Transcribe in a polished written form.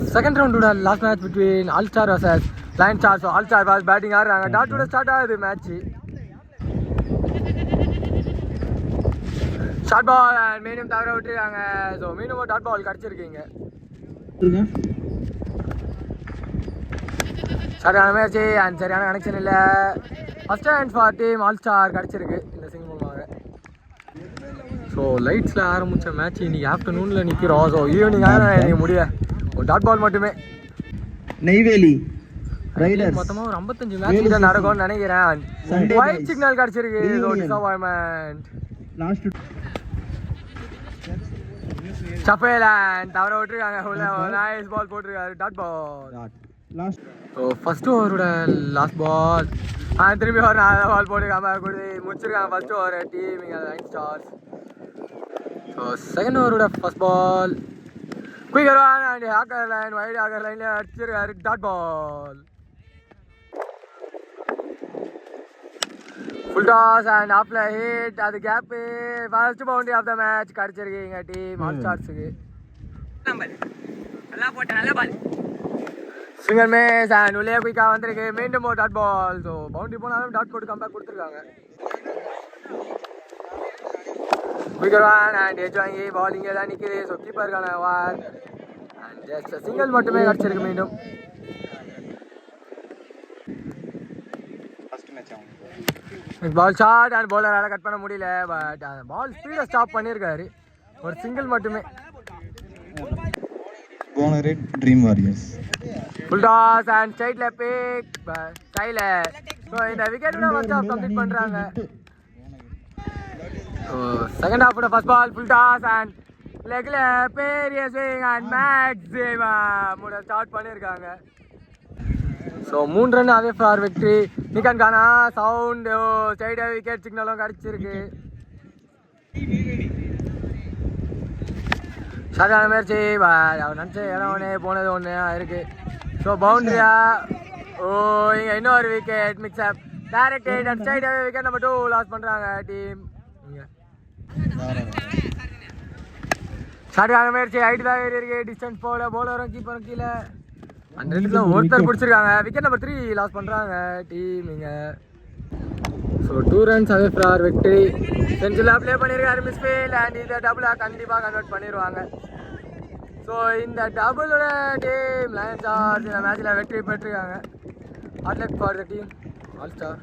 Second round today, last match between All Star versus Lion Star. So All Star was batting ஆடுறாங்க. Dot today start ஆகுது match. Short ball and மீண்டும் தவற விட்டுருக்காங்க. So மீண்டும் dot ball கிடச்சிருக்கீங்க. சரியான match and சரியான connection இல்லை. First hand for team all star கிடச்சிருக்கு இந்த சிங் மூலமாக. ஸோ லைட்ஸில் ஆரம்பித்த மேட்ச் இன்னைக்கு ஆஃப்டர்நூனில் நிற்கிறோம். ஸோ ஈவினிங்காக எனக்கு முடிய ஒரு டாட் பால் மட்டுமே. நெய்வேலி ரைடர்ஸ் மொத்தமாக ஒரு 55 மேட்ச் கிட்ட நடக்கும்னு நினைக்கிறேன். ஒயிட் சிக்னல் கிடச்சிருக்கு. So disappointment. சப்பேல் அண்ட் தவற விட்டுருக்காங்க. உள்ள நைஸ் பால் போட்டிருக்காரு. Dot ball. So first ஓவரோட last ball திரும்பி ஒரு நல்ல பால் போட்டுருக்காம கொடுத்து முடிச்சிருக்காங்க ஃபர்ஸ்ட் ஓவர் டீம் இங்கே line stars. So second ஓவரோட first ball quicker one and Harker line white Harker லைனில் அடிச்சிருக்காரு. Dot ball. Full toss and ஆஃப்ல ஹிட். அது gap. First boundary of the match கிடச்சிருக்கீங்க team all ஸ்டார்ஸுக்கு. நல்லா போட்ட நல்ல பால். சிங்கர் மேஸ் அண்ட் உள்ளே குயிக்காக வந்திருக்கு. மீண்டும் ஒரு டாட் பால். ஸோ பவுண்டரி போனாலும் டாட் போட்டு கம்பேக் கொடுத்துருக்காங்க. குயிக்கர் ஒன் அண்ட் எஜ் வாங்கி பால் இங்கே தான் நிற்கிது. ஸோ கீப்பருக்கான வால் அண்ட் ஜஸ்ட் சிங்கிள் மட்டுமே கிடச்சிருக்கு. மீண்டும் பால் ஷாட் அண்ட் பவுலரால் கட் பண்ண முடியல. பட் பால் ஸ்பீடை ஸ்டாப் பண்ணியிருக்காரு. ஒரு சிங்கிள் மட்டுமே. போனரேட் dream warriors full toss and ஸ்ட்ரைட்ல பிக் ஸ்டைலர். ஸோ இந்த விக்கெட்டோட ஃபர்ஸ்ட் ஹாஃப் கம்ப்ளீட் பண்ணுறாங்க. ஸோ செகண்ட் ஹாஃபோட first ball full toss and லெக்ல பெரிய ஸ்விங் அண்ட் மேக்ஸிமம் ஸ்டார்ட் பண்ணியிருக்காங்க. ஸோ 3 ரன் அதே ஃபார் விக்ட்ரி. நிக்கன் கானா சவுண்டு ஸ்ட்ரைட் விக்கெட் சிக்னலும் கிடச்சிருக்கு. சரியான முயற்சி. அவர் நினச்ச இடம் ஒன்று போனது ஒன்று இருக்குது. ஸோ பவுண்ட்ரியா. ஓ இங்கே இன்னொரு wicket mix up. Direct hit and straight wicket number 2 loss பண்ணுறாங்க டீம். சரியான முயற்சி. ஹைட் தான் ஏறி இருக்கு. டிஸ்டன்ஸ் போல பவுலரும் கீப்பரும் கீழே. அந்த இடத்துல ஒருத்தர் பிடிச்சிருக்காங்க. விக்கெட் நம்பர் 3 லாஸ் பண்ணுறாங்க டீம் இங்கே. So 2 runs away for victory. செஞ்சுரியில் ப்ளே பண்ணியிருக்காரு மிஸ்ஃபீல்ட் அண்ட் இதை டபுளாக கண்டிப்பாக கன்வெர்ட் பண்ணிடுவாங்க. ஸோ இந்த டபுளோட டீம் லயன் ஸ்டார்ஸ் இந்த மேட்சில் வெற்றி பெற்றிருக்காங்க. Hard luck for the team all star.